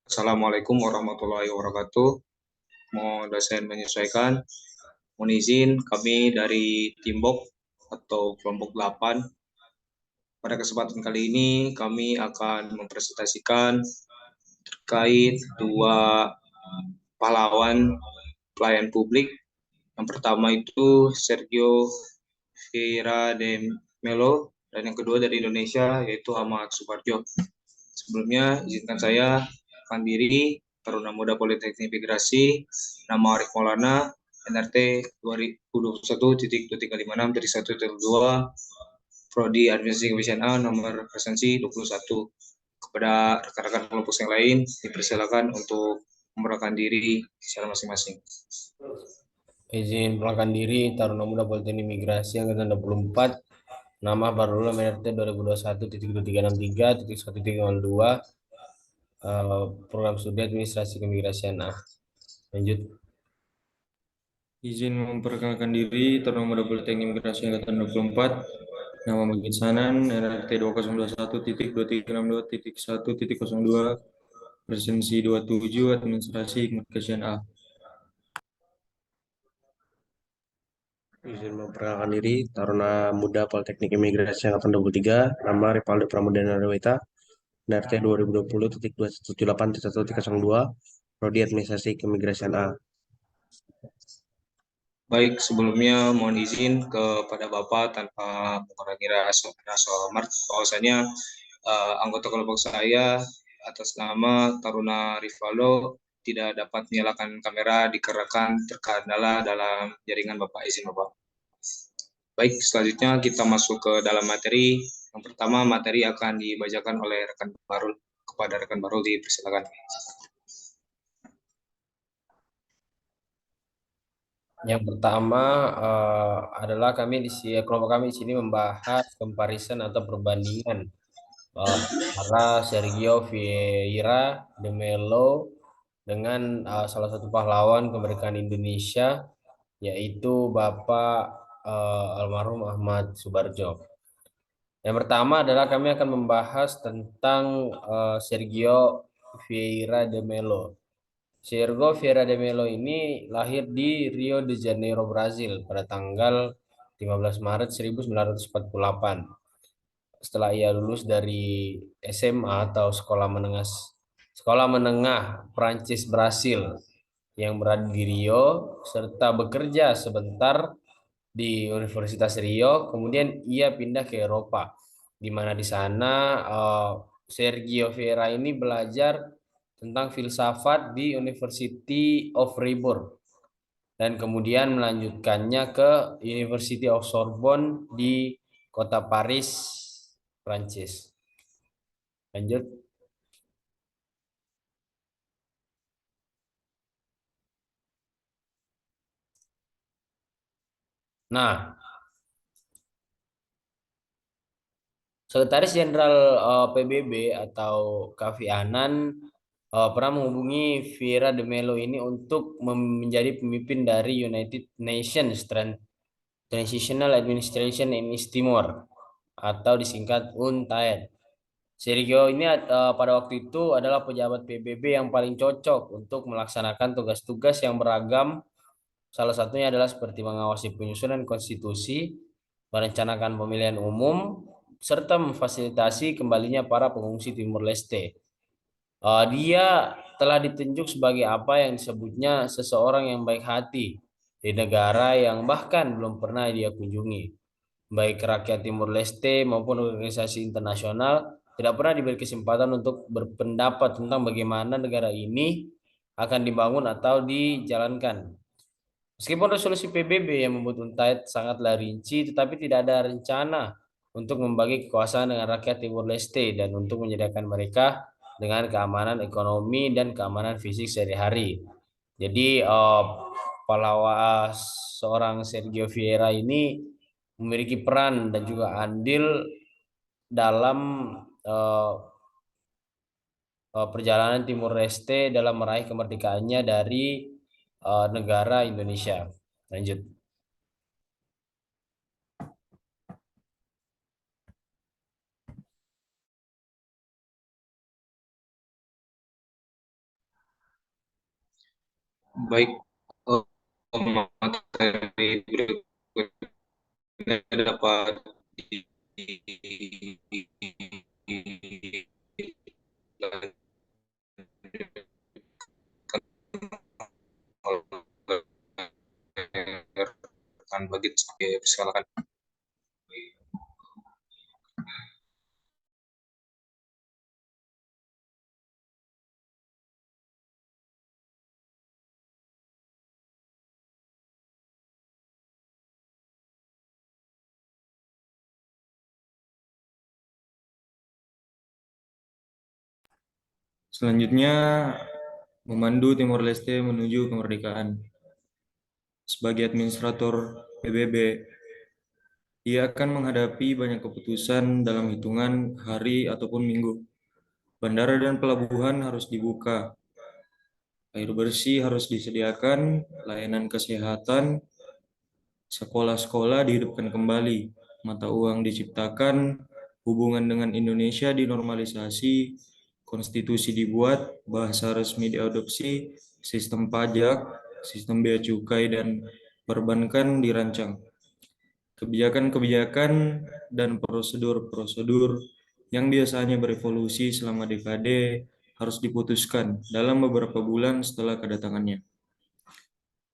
Assalamualaikum warahmatullahi wabarakatuh. Mohon dosen menyesuaikan. Mohon izin kami dari Timbok atau kelompok 8. Pada kesempatan kali ini kami akan mempresentasikan terkait dua pahlawan pelayan publik. Yang pertama itu Sergio Vieira de Melo dan yang kedua dari Indonesia yaitu Ahmad Suparjo. Sebelumnya izinkan saya akan diri Taruna Muda Politeknik Migrasi, nama Arif Maulana, NRT 2021.2356-1.2, Prodi Administrasi Kebijakan A, nomor presensi 21. Kepada rekan-rekan kelompok yang lain, dipersilakan untuk memperkenalkan diri secara masing-masing. Izin perkenalkan diri Taruna Muda Politeknik Migrasi Angkatan 24. Nama Barula MNRT 2021.2363.1.02. Program Studi Administrasi Keimigrasian A. Lanjut. Izin memperkenalkan diri, Taruna Muda Politeknik Migrasi Angkatan 24. Nama Magid Sanan, NRT 2021.2362.1.02, presensi 27, Administrasi Keimigrasian A. Izin memperkenalkan diri, Taruna Muda Politeknik Imigrasi Angkatan 23, nama Rivaldo Pramudana Deweta, NRT 2020.218.1.02, Prodi Administrasi Keimigrasian A. Baik, sebelumnya mohon izin kepada Bapak tanpa mengurangi rasa hormat bahwasanya anggota kelompok saya atas nama Taruna Rivaldo tidak dapat menyalakan kamera dikarenakan terkendala dalam jaringan Bapak. Izin Bapak. Baik, selanjutnya kita masuk ke dalam materi. Yang pertama, materi akan dibacakan oleh rekan baru. Kepada rekan baru dipersilakan. Yang pertama adalah kelompok kami di sini membahas comparison atau perbandingan antara Sergio Vieira de Melo dengan salah satu pahlawan kemerdekaan Indonesia, yaitu Bapak almarhum Ahmad Subarjo. Yang pertama adalah kami akan membahas tentang Sergio Vieira de Melo. Sergio Vieira de Melo ini lahir di Rio de Janeiro, Brazil pada tanggal 15 Maret 1948. Setelah ia lulus dari SMA atau sekolah menengah Prancis Brasil yang berada di Rio, serta bekerja sebentar di Universitas Rio, kemudian ia pindah ke Eropa, di mana di sana Sergio Vieira ini belajar tentang filsafat di University of Fribourg dan kemudian melanjutkannya ke University of Sorbonne di kota Paris, Prancis. Lanjut. Nah, Sekretaris Jenderal PBB atau Kofi Annan pernah menghubungi Vieira de Mello ini untuk menjadi pemimpin dari United Nations Transitional Administration in East Timor atau disingkat UNTAED. Sergio ini pada waktu itu adalah pejabat PBB yang paling cocok untuk melaksanakan tugas-tugas yang beragam. Salah satunya adalah seperti mengawasi penyusunan konstitusi, merencanakan pemilihan umum, serta memfasilitasi kembalinya para pengungsi Timur Leste. Dia telah ditunjuk sebagai apa yang disebutnya seseorang yang baik hati di negara yang bahkan belum pernah dia kunjungi. Baik rakyat Timur Leste maupun organisasi internasional tidak pernah diberi kesempatan untuk berpendapat tentang bagaimana negara ini akan dibangun atau dijalankan. Meskipun resolusi PBB yang membuat UNTAID sangatlah rinci, tetapi tidak ada rencana untuk membagi kekuasaan dengan rakyat Timur Leste dan untuk menyediakan mereka dengan keamanan ekonomi dan keamanan fisik sehari-hari. Jadi pahlawan seorang Sergio Vieira ini memiliki peran dan juga andil dalam uh, perjalanan Timur Leste dalam meraih kemerdekaannya dari negara Indonesia. Lanjut. Baik, materi berikutnya dapat dilanjutkan oleh rekan Bagit. Silakan. Selanjutnya, memandu Timor Leste menuju kemerdekaan. Sebagai administrator PBB, ia akan menghadapi banyak keputusan dalam hitungan hari ataupun minggu. Bandara dan pelabuhan harus dibuka, air bersih harus disediakan, layanan kesehatan, sekolah-sekolah dihidupkan kembali, mata uang diciptakan, hubungan dengan Indonesia dinormalisasi, konstitusi dibuat, bahasa resmi diadopsi, sistem pajak, sistem bea cukai dan perbankan dirancang. Kebijakan-kebijakan dan prosedur-prosedur yang biasanya berevolusi selama dekade harus diputuskan dalam beberapa bulan setelah kedatangannya.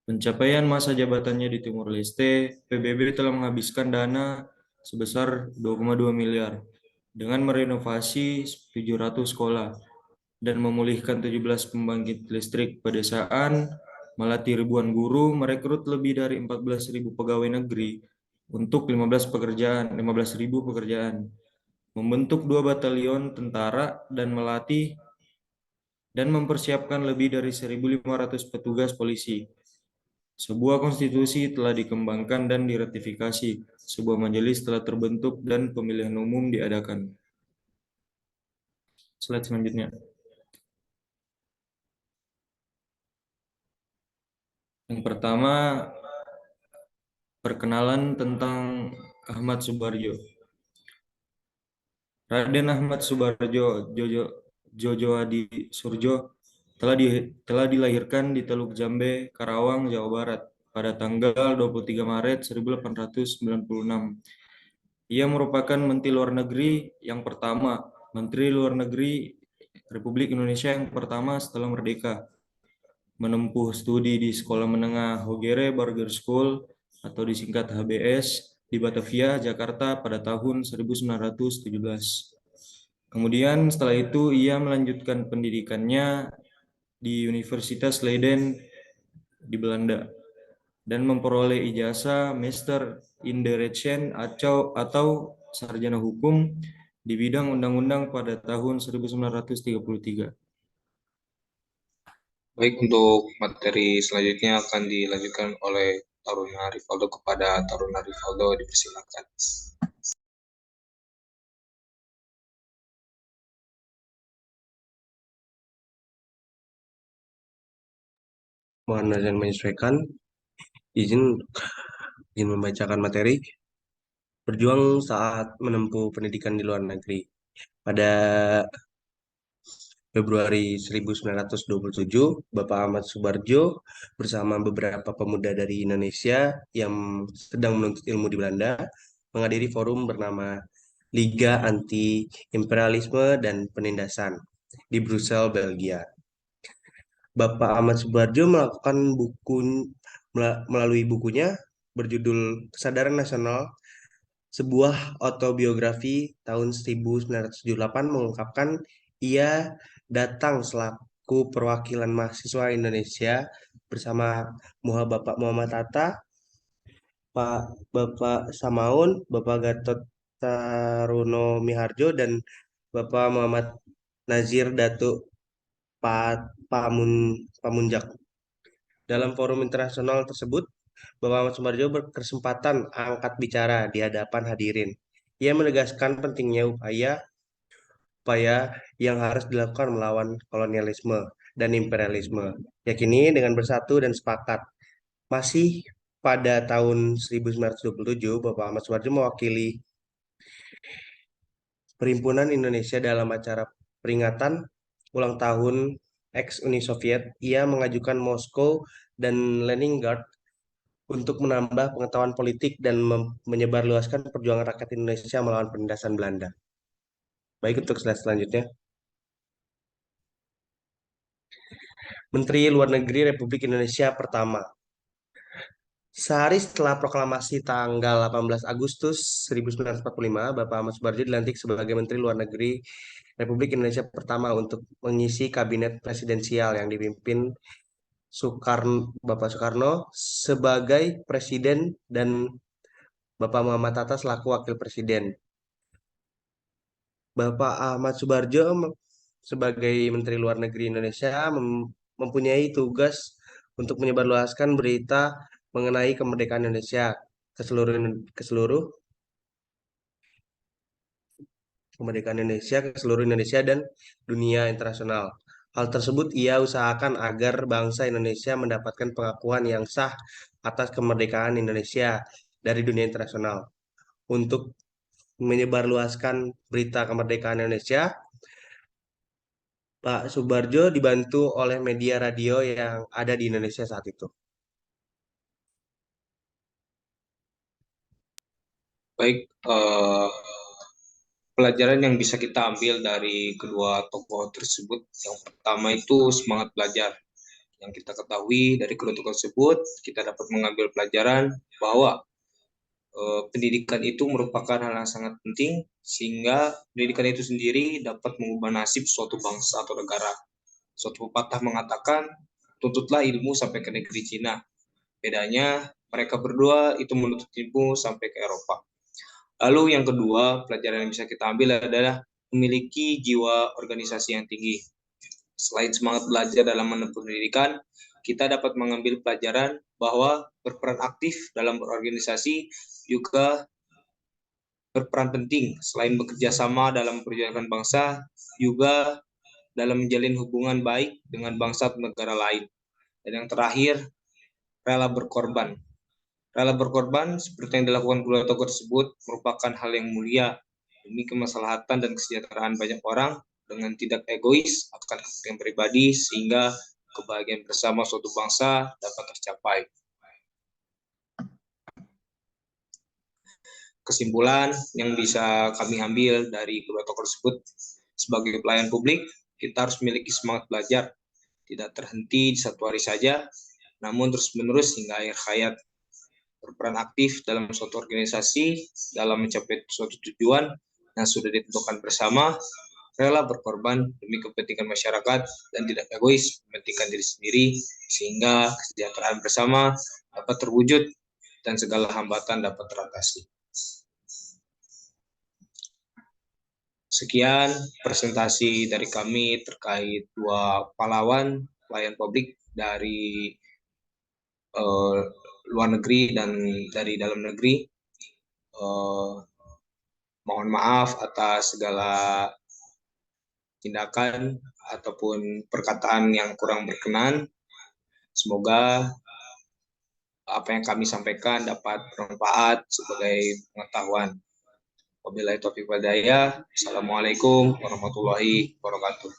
Pencapaian masa jabatannya di Timor Leste, PBB telah menghabiskan dana sebesar 2,2 miliar dengan merenovasi 700 sekolah dan memulihkan 17 pembangkit listrik pedesaan, melatih ribuan guru, merekrut lebih dari 14.000 pegawai negeri untuk 15.000 pekerjaan, membentuk 2 batalion tentara dan melatih dan mempersiapkan lebih dari 1.500 petugas polisi. Sebuah konstitusi telah dikembangkan dan diratifikasi, sebuah majelis telah terbentuk dan pemilihan umum diadakan. Slide selanjutnya. Yang pertama, perkenalan tentang Ahmad Subarjo. Raden Ahmad Subarjo Jojo Adi Surjo telah dilahirkan di Teluk Jambe, Karawang, Jawa Barat pada tanggal 23 Maret 1896. Ia merupakan Menteri Luar Negeri yang pertama, Menteri Luar Negeri Republik Indonesia yang pertama setelah merdeka. Menempuh studi di Sekolah Menengah Hogere Burger School atau disingkat HBS di Batavia, Jakarta pada tahun 1917. Kemudian setelah itu ia melanjutkan pendidikannya di Universitas Leiden di Belanda dan memperoleh ijazah Master in the Rechten atau sarjana hukum di bidang undang-undang pada tahun 1933. Baik, untuk materi selanjutnya akan dilanjutkan oleh Taruna Rivaldo. Kepada Taruna Rivaldo dipersilakan. Mohon izin menyesuaikan, izin membacakan materi. Berjuang saat menempuh pendidikan di luar negeri. Pada Februari 1927, Bapak Ahmad Subarjo bersama beberapa pemuda dari Indonesia yang sedang menuntut ilmu di Belanda menghadiri forum bernama Liga Anti Imperialisme dan Penindasan di Brussel, Belgia. Bapak Ahmad Subarjo melalui bukunya berjudul Kesadaran Nasional, sebuah autobiografi tahun 1978 mengungkapkan ia datang selaku perwakilan mahasiswa Indonesia bersama Bapak Muhammad Hatta, Bapak Samaun, Bapak Gatot Taruno Miharjo, dan Bapak Muhammad Nazir Datuk Pamunjak. Dalam forum internasional tersebut, Bapak Ahmad Subarjo berkesempatan angkat bicara di hadapan hadirin. Ia menegaskan pentingnya upaya yang harus dilakukan melawan kolonialisme dan imperialisme. Yakini dengan bersatu dan sepakat. Masih pada tahun 1927, Bapak Ahmad Subarjo mewakili Perhimpunan Indonesia dalam acara peringatan ulang tahun ex-Uni Soviet, ia mengajukan Moskow dan Leningrad untuk menambah pengetahuan politik dan menyebarluaskan perjuangan rakyat Indonesia melawan penindasan Belanda. Baik, untuk slide selanjutnya. Menteri Luar Negeri Republik Indonesia pertama. Sehari setelah proklamasi tanggal 18 Agustus 1945, Bapak Ahmad Subarjo dilantik sebagai Menteri Luar Negeri Republik Indonesia pertama untuk mengisi kabinet presidensial yang dipimpin Bapak Soekarno sebagai Presiden dan Bapak Muhammad Hatta selaku Wakil Presiden. Bapak Ahmad Subarjo sebagai Menteri Luar Negeri Indonesia mempunyai tugas untuk menyebarluaskan berita mengenai kemerdekaan Indonesia ke seluruh Indonesia dan dunia internasional. Hal tersebut ia usahakan agar bangsa Indonesia mendapatkan pengakuan yang sah atas kemerdekaan Indonesia dari dunia internasional. Untuk menyebarluaskan berita kemerdekaan Indonesia, Pak Subarjo dibantu oleh media radio yang ada di Indonesia saat itu. Baik, pelajaran yang bisa kita ambil dari kedua tokoh tersebut, yang pertama itu semangat belajar. Yang kita ketahui dari kedua tokoh tersebut, kita dapat mengambil pelajaran bahwa pendidikan itu merupakan hal yang sangat penting, sehingga pendidikan itu sendiri dapat mengubah nasib suatu bangsa atau negara. Suatu pepatah mengatakan, tuntutlah ilmu sampai ke negeri Cina. Bedanya, mereka berdua itu menuntut ilmu sampai ke Eropa. Lalu yang kedua, pelajaran yang bisa kita ambil adalah memiliki jiwa organisasi yang tinggi. Selain semangat belajar dalam menempuh pendidikan, kita dapat mengambil pelajaran bahwa berperan aktif dalam berorganisasi juga berperan penting. Selain bekerja sama dalam perjuangan bangsa, juga dalam menjalin hubungan baik dengan bangsa atau negara lain. Dan yang terakhir, rela berkorban. Rela berkorban seperti yang dilakukan kedua tokoh tersebut merupakan hal yang mulia demi kemaslahatan dan kesejahteraan banyak orang dengan tidak egois akan kepentingan pribadi sehingga kebahagiaan bersama suatu bangsa dapat tercapai. Kesimpulan yang bisa kami ambil dari kedua tokoh tersebut, sebagai pelayan publik, kita harus memiliki semangat belajar, tidak terhenti di satu hari saja, namun terus-menerus hingga akhir hayat. Berperan aktif dalam suatu organisasi dalam mencapai suatu tujuan yang sudah ditentukan bersama, rela berkorban demi kepentingan masyarakat dan tidak egois mementingkan diri sendiri sehingga kesejahteraan bersama dapat terwujud dan segala hambatan dapat teratasi. Sekian presentasi dari kami terkait dua pahlawan pelayan publik dari luar negeri dan dari dalam negeri. Mohon maaf atas segala tindakan ataupun perkataan yang kurang berkenan. Semoga apa yang kami sampaikan dapat bermanfaat sebagai pengetahuan. Wabillahi taufiq wal hidayah. Assalamualaikum warahmatullahi wabarakatuh.